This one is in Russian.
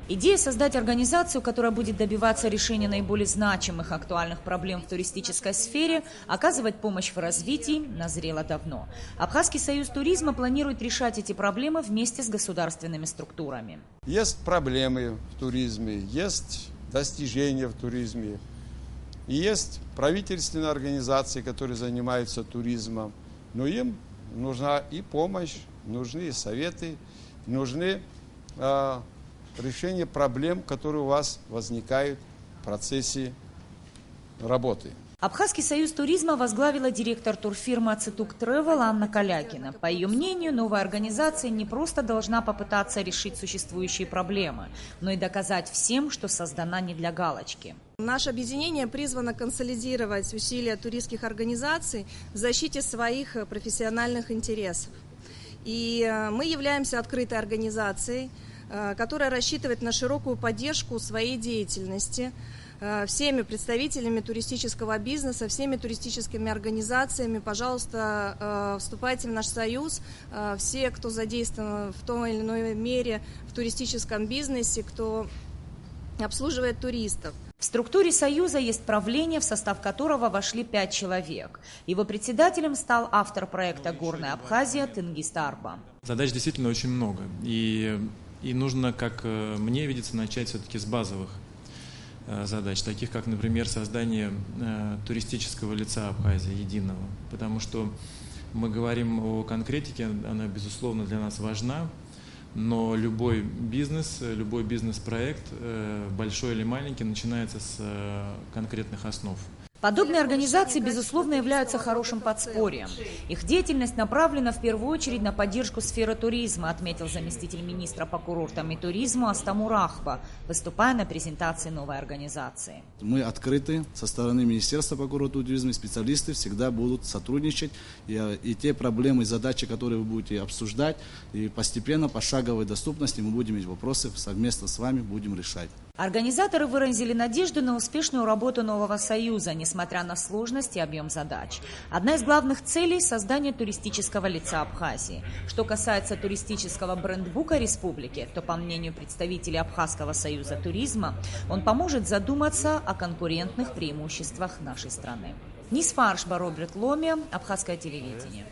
Идея создать организацию, которая будет добиваться решения наиболее значимых актуальных проблем в туристической сфере, оказывать помощь в развитии, назрела давно. Абхазский союз туризма планирует решать эти проблемы вместе с государственными структурами. Есть проблемы в туризме, есть достижения в туризме. И есть правительственные организации, которые занимаются туризмом. Но им нужна и помощь, нужны и советы, нужны решение проблем, которые у вас возникают в процессе работы. Абхазский союз туризма возглавила директор турфирмы «Ацетук Тревел» Анна Калякина. По ее мнению, новая организация не просто должна попытаться решить существующие проблемы, но и доказать всем, что создана не для галочки. Наше объединение призвано консолидировать усилия туристских организаций в защите своих профессиональных интересов. И мы являемся открытой организацией, которая рассчитывает на широкую поддержку своей деятельности всеми представителями туристического бизнеса, всеми туристическими организациями. Пожалуйста, вступайте в наш союз. Все, кто задействован в той или иной мере в туристическом бизнесе, кто обслуживает туристов. В структуре Союза есть правление, в состав которого вошли 5 человек. Его председателем стал автор проекта «Горная Абхазия» Тенгиз Арба. Задач действительно очень много. И нужно, как мне видится, начать все-таки с базовых задач, таких как, например, создание туристического лица Абхазии единого. Потому что мы говорим о конкретике, она, безусловно, для нас важна, но любой бизнес-проект, большой или маленький, начинается с конкретных основ. Подобные организации, безусловно, являются хорошим подспорьем. Их деятельность направлена в первую очередь на поддержку сферы туризма, отметил заместитель министра по курортам и туризму Астамур Ахба, выступая на презентации новой организации. Мы открыты, со стороны Министерства по курорту и туризму специалисты всегда будут сотрудничать. И те проблемы и задачи, которые вы будете обсуждать, и постепенно, по шаговой доступности мы будем эти вопросы совместно с вами будем решать. Организаторы выразили надежду на успешную работу нового союза, несмотря на сложность и объем задач. Одна из главных целей – создание туристического лица Абхазии. Что касается туристического брендбука республики, то, по мнению представителей Абхазского союза туризма, он поможет задуматься о конкурентных преимуществах нашей страны. Нисфаршба, Роберт Ломи, Абхазское телевидение.